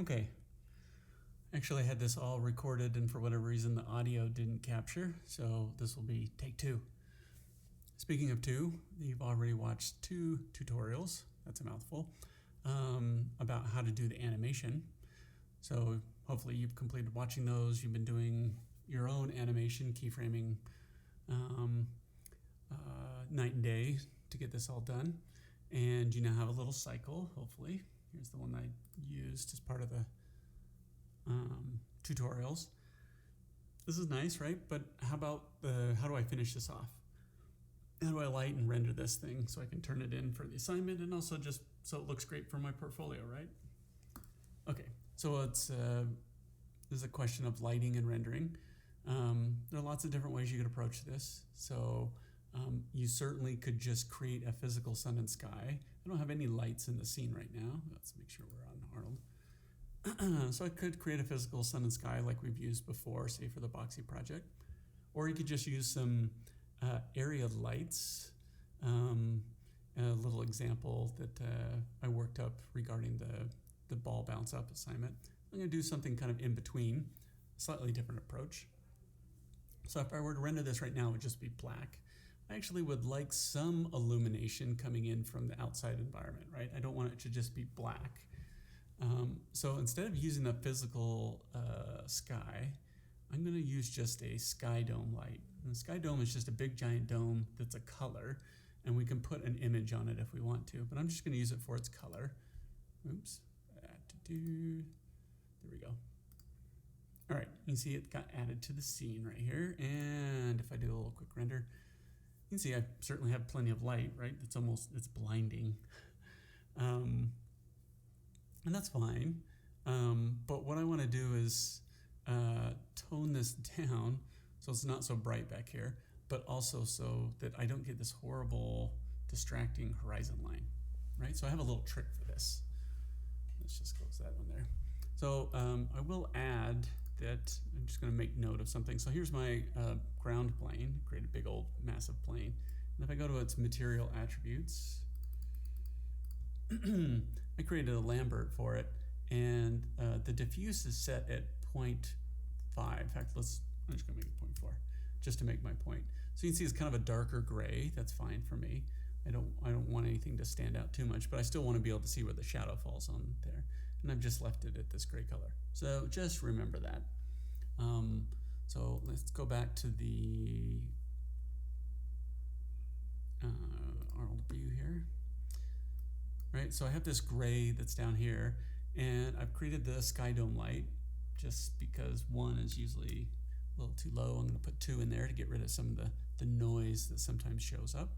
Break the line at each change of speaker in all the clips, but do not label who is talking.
Okay. Actually, I had this all recorded, and for whatever reason, the audio didn't capture, so this will be take two. Speaking of two, you've already watched two tutorials, that's a mouthful, about how to do the animation. So hopefully you've completed watching those. You've been doing your own animation, keyframing night and day to get this all done. And you now have a little cycle, hopefully. Here's the one I used as part of the tutorials. This is nice, right? But how about how do I finish this off? How do I light and render this thing so I can turn it in for the assignment and also just so it looks great for my portfolio, right? Okay, so this is a question of lighting and rendering. There are lots of different ways you could approach this. So you certainly could just create a physical sun and sky. I don't have any lights in the scene right now. Let's make sure we're on Arnold. So I could create a physical sun and sky like we've used before, say for the Boxy project. Or you could just use some area lights. A little example that I worked up regarding the ball bounce up assignment. I'm going to do something kind of in between, slightly different approach. So if I were to render this right now, it would just be black. I actually would like some illumination coming in from the outside environment, right? I don't want it to just be black. So instead of using a physical sky, I'm going to use just a sky dome light. And the sky dome is just a big giant dome that's a color, and we can put an image on it if we want to, but I'm just going to use it for its color. Oops. There we go. All right, you can see it got added to the scene right here. And if I do a little quick render, you can see I certainly have plenty of light, right? It's blinding. And that's fine. But what I want to do is tone this down so it's not so bright back here, but also so that I don't get this horrible distracting horizon line, right? So I have a little trick for this. Let's just close that one there. So I will add that, I'm just going to make note of something. So here's my ground plane, create a big old massive plane. And if I go to its material attributes, I created a Lambert for it, and the diffuse is set at 0.5. In fact, I'm just going to make it 0.4 just to make my point. So you can see it's kind of a darker gray. That's fine for me. I don't want anything to stand out too much, but I still want to be able to see where the shadow falls on there. And I've just left it at this gray color. So just remember that. So let's go back to the Arnold view here. Right, so I have this gray that's down here, and I've created the sky dome light just because 1 is usually a little too low. I'm going to put 2 in there to get rid of some of the noise that sometimes shows up.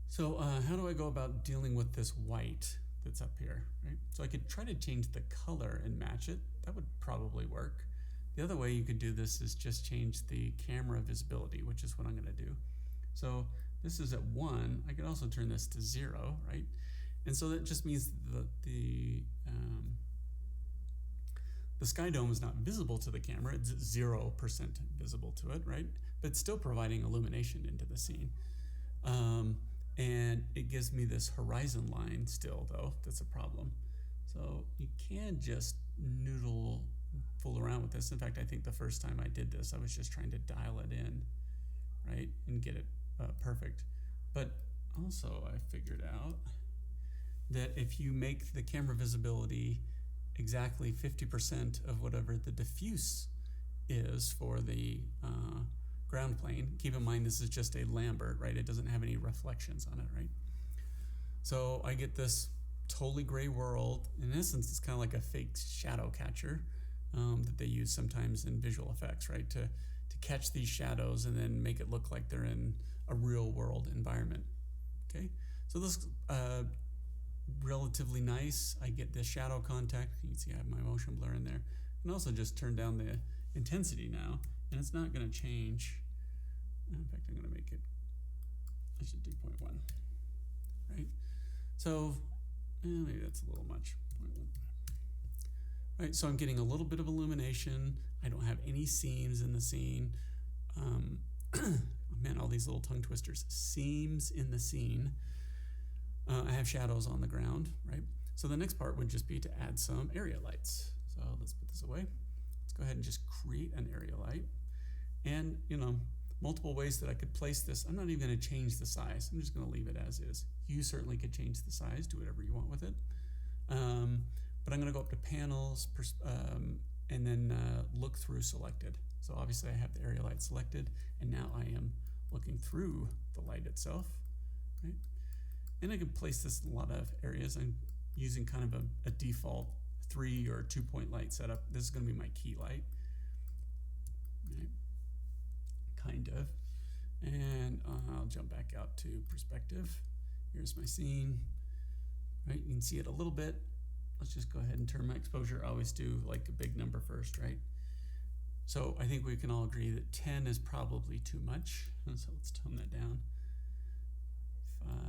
So how do I go about dealing with this white that's up here, right? So I could try to change the color and match it. That would probably work. The other way you could do this is just change the camera visibility, which is what I'm going to do. So this is at 1. I could also turn this to 0, right? And so that just means the sky dome is not visible to the camera. It's 0% visible to it, right? But it's still providing illumination into the scene. And it gives me this horizon line still, though. That's a problem. So you can just fool around with this. In fact, I think the first time I did this, I was just trying to dial it in, right? And get it perfect. But also I figured out that if you make the camera visibility exactly 50% of whatever the diffuse is for the ground plane, keep in mind this is just a Lambert, right? It doesn't have any reflections on it, right? So I get this totally gray world. In essence, it's kind of like a fake shadow catcher that they use sometimes in visual effects, right? To catch these shadows and then make it look like they're in a real world environment. Okay, so this relatively nice. I get this shadow contact. You can see I have my motion blur in there. And also just turn down the intensity now, and it's not going to change. In fact, I'm going to make it, I should do 0.1, right? So maybe that's a little much, 0.1. Right, so I'm getting a little bit of illumination. I don't have any seams in the scene. Man, all these little tongue twisters. Seams in the scene. I have shadows on the ground, right? So the next part would just be to add some area lights. So let's put this away. Let's go ahead and just create an area light. And, multiple ways that I could place this. I'm not even going to change the size. I'm just going to leave it as is. You certainly could change the size, do whatever you want with it. But I'm going to go up to panels and then look through selected. So obviously I have the area light selected, and now I am looking through the light itself, right? And I can place this in a lot of areas. I'm using kind of a default 3 or 2 point light setup. This is going to be my key light, right? Kind of. And I'll jump back out to perspective. Here's my scene, right? You can see it a little bit. Let's just go ahead and turn my exposure. I always do like a big number first, right? So I think we can all agree that 10 is probably too much. And so let's tone that down.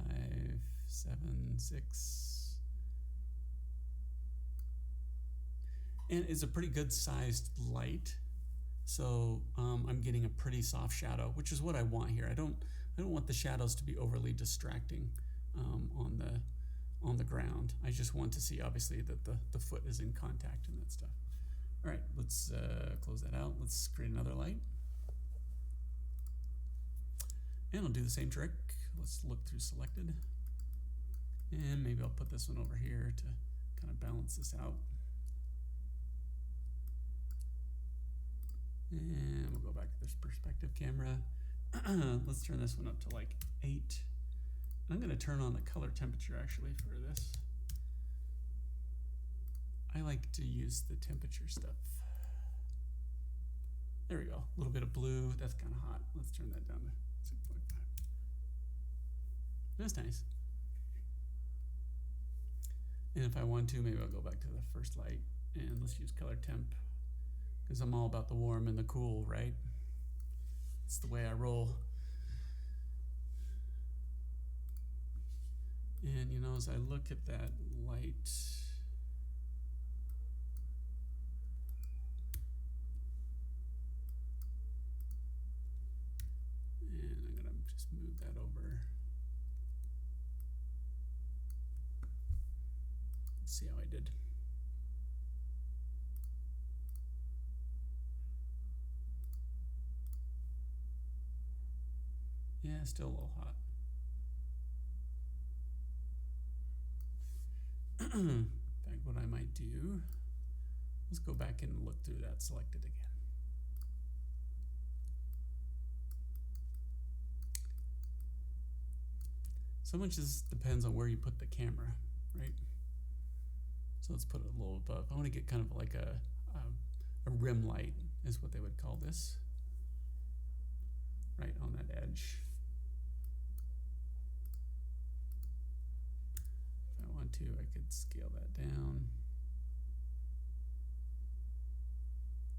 5, 7, 6. And it's a pretty good sized light. So I'm getting a pretty soft shadow, which is what I want here. I don't want the shadows to be overly distracting on the ground. I just want to see, obviously, that the foot is in contact and that stuff. All right, let's close that out. Let's create another light. And I'll do the same trick. Let's look through selected. And maybe I'll put this one over here to kind of balance this out. And we'll go back to this perspective camera. Let's turn this one up to like 8. I'm going to turn on the color temperature actually for this. I like to use the temperature stuff. There we go. A little bit of blue. That's kind of hot. Let's turn that down to 6.5. That's nice. And if I want to, maybe I'll go back to the first light and let's use color temp, because I'm all about the warm and the cool, right? It's the way I roll. And as I look at that light, and I'm gonna just move that over. Let's see how I did. Yeah, still a little hot. In fact, what I might do, let's go back and look through that selected again. So much just depends on where you put the camera, right? So let's put it a little above. I want to get kind of like a rim light is what they would call this, right on that edge. I could scale that down.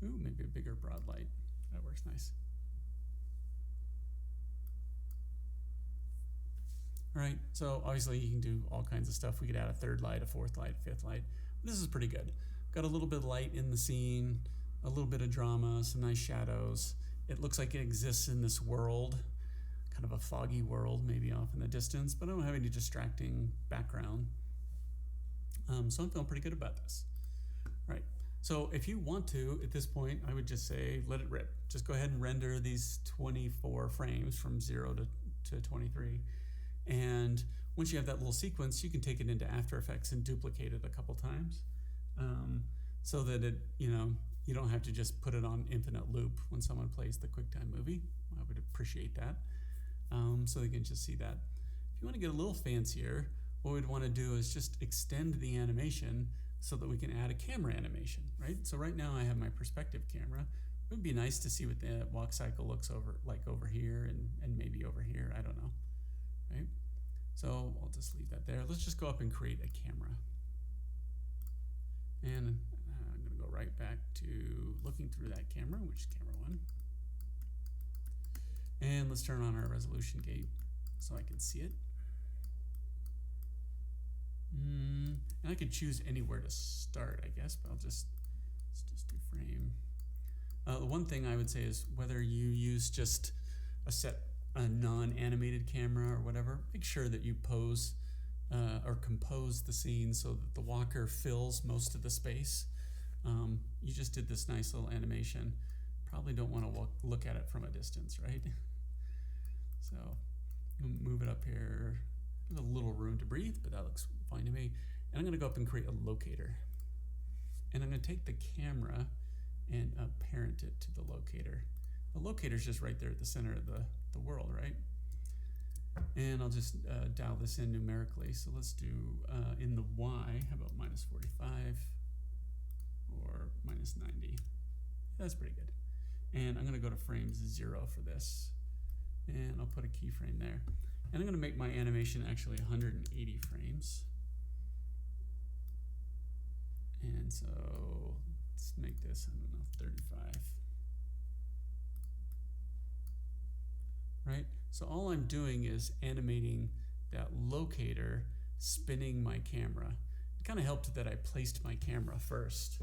Ooh, maybe a bigger broad light. That works nice. All right, so obviously you can do all kinds of stuff. We could add a third light, a fourth light, a fifth light. This is pretty good. Got a little bit of light in the scene, a little bit of drama, some nice shadows. It looks like it exists in this world, kind of a foggy world, maybe off in the distance, but I don't have any distracting background. So I'm feeling pretty good about this. Right. So if you want to, at this point, I would just say, let it rip. Just go ahead and render these 24 frames from 0 to 23. And once you have that little sequence, you can take it into After Effects and duplicate it a couple times, so that you don't have to just put it on infinite loop when someone plays the QuickTime movie. I would appreciate that. So they can just see that. If you want to get a little fancier, what we'd want to do is just extend the animation so that we can add a camera animation, right? So right now I have my perspective camera. It would be nice to see what the WalkCycle looks like over here and maybe over here, I don't know, right? So I'll just leave that there. Let's just go up and create a camera. And I'm gonna go right back to looking through that camera, which is camera 1. And let's turn on our resolution gate so I can see it. And I could choose anywhere to start, I guess, but let's just do frame. The one thing I would say is whether you use just a non-animated camera or whatever, make sure that you pose or compose the scene so that the walker fills most of the space. You just did this nice little animation. Probably don't want to look at it from a distance, right? So move it up here. Give it a little room to breathe, but that looks fine to me. And I'm going to go up and create a locator. And I'm going to take the camera and parent it to the locator. The locator is just right there at the center of the world, right? And I'll just dial this in numerically. So let's do in the Y, how about minus 45 or minus 90? That's pretty good. And I'm going to go to frames 0 for this. And I'll put a keyframe there. And I'm going to make my animation actually 180 frames. And so let's make this, I don't know, 35. Right? So all I'm doing is animating that locator spinning my camera. It kind of helped that I placed my camera first.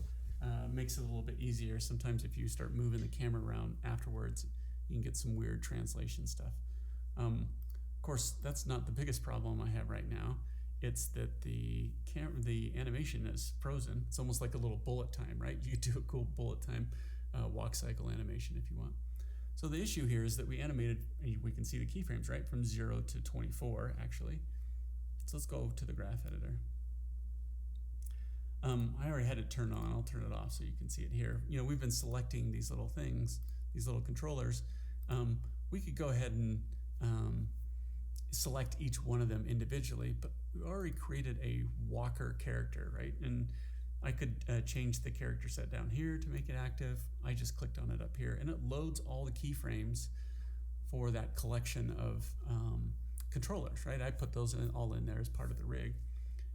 Makes it a little bit easier. Sometimes if you start moving the camera around afterwards, you can get some weird translation stuff. Of course, that's not the biggest problem I have right now. It's that the animation is frozen. It's almost like a little bullet time, right? You could do a cool bullet time WalkCycle animation if you want. So the issue here is that we animated, we can see the keyframes, right? From 0 to 24, actually. So let's go to the graph editor. I already had it turned on. I'll turn it off so you can see it here. You know, we've been selecting these little things, these little controllers. We could go ahead and select each one of them individually, but we already created a walker character, right? And I could change the character set down here to make it active. I just clicked on it up here, and it loads all the keyframes for that collection of controllers, right? I put those all in there as part of the rig.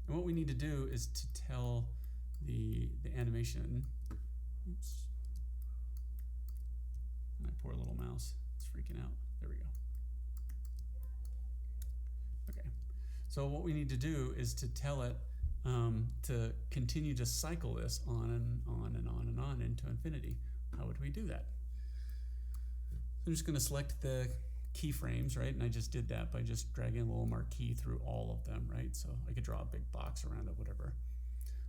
And what we need to do is to tell the animation, oops, my poor little mouse, it's freaking out. There we go. Okay, so what we need to do is to tell it to continue to cycle this on and on and on and on into infinity. How would we do that? I'm just going to select the keyframes, right? And I just did that by just dragging a little marquee through all of them, right? So I could draw a big box around it, whatever.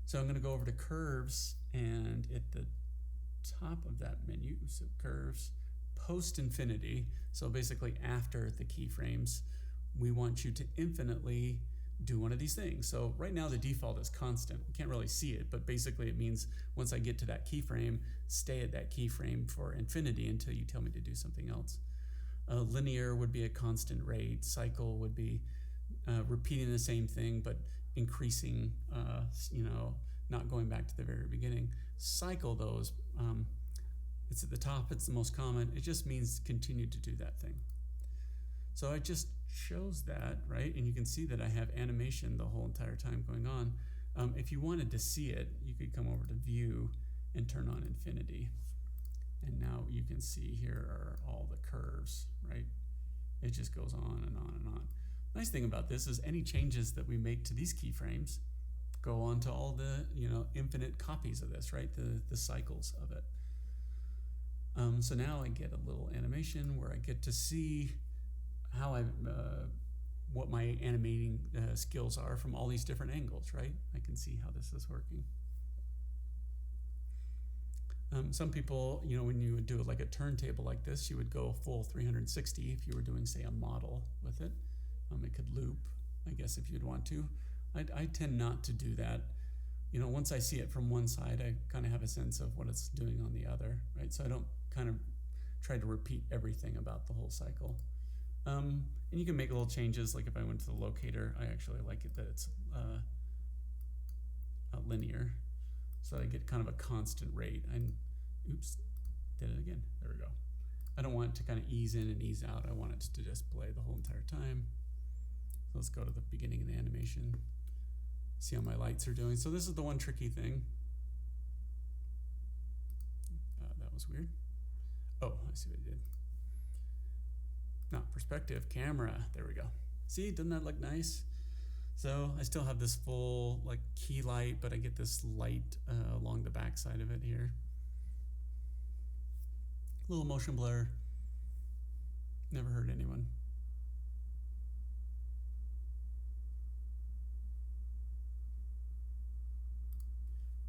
So I'm going to go over to curves, and at the top of that menu, so curves, post infinity. So basically after the keyframes, we want you to infinitely do one of these things. So right now the default is constant. You can't really see it, but basically it means once I get to that keyframe, stay at that keyframe for infinity until you tell me to do something else. Linear would be a constant rate. Cycle would be repeating the same thing but increasing, not going back to the very beginning. Cycle, though, is it's at the top. It's the most common. It just means continue to do that thing. So I just chose that, right? And you can see that I have animation the whole entire time going on. If you wanted to see it, you could come over to View and turn on Infinity. And now you can see here are all the curves, right? It just goes on and on and on. Nice thing about this is any changes that we make to these keyframes go on to all the infinite copies of this, right? The cycles of it. So now I get a little animation where I get to see how what my animating skills are from all these different angles, right? I can see how this is working. Some people, when you would do it like a turntable like this, you would go full 360 if you were doing, say, a model with it. It could loop, I guess, if you'd want to. I tend not to do that. Once I see it from one side, I kind of have a sense of what it's doing on the other, right? So I don't kind of try to repeat everything about the whole cycle. And you can make little changes, like if I went to the locator, I actually like it that it's linear. So I get kind of a constant rate. Oops, did it again. There we go. I don't want it to kind of ease in and ease out. I want it to just play the whole entire time. So let's go to the beginning of the animation. See how my lights are doing. So this is the one tricky thing. That was weird. Oh, I see what I did. Not perspective, camera. There we go. See, doesn't that look nice? So I still have this full key light, but I get this light along the back side of it here. Little motion blur. Never hurt anyone.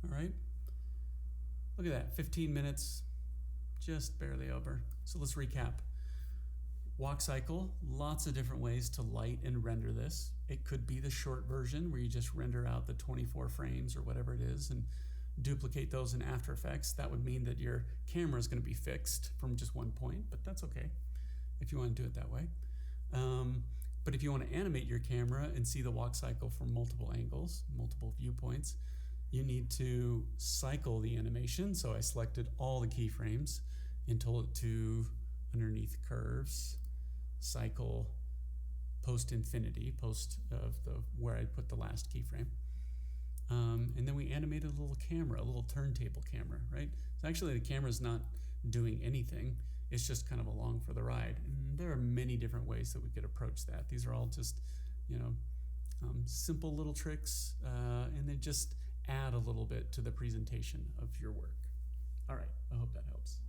All right. Look at that, 15 minutes, just barely over. So let's recap. WalkCycle, lots of different ways to light and render this. It could be the short version where you just render out the 24 frames or whatever it is and duplicate those in After Effects. That would mean that your camera is going to be fixed from just one point, but that's okay if you want to do it that way. But if you want to animate your camera and see the WalkCycle from multiple angles, multiple viewpoints, you need to cycle the animation. So I selected all the keyframes and told it to underneath curves, cycle post infinity, post of where I put the last keyframe. And then we animated a little camera, a little turntable camera, right? So actually the camera's not doing anything. It's just kind of along for the ride. And there are many different ways that we could approach that. These are all just, simple little tricks, and they just add a little bit to the presentation of your work. All right, I hope that helps.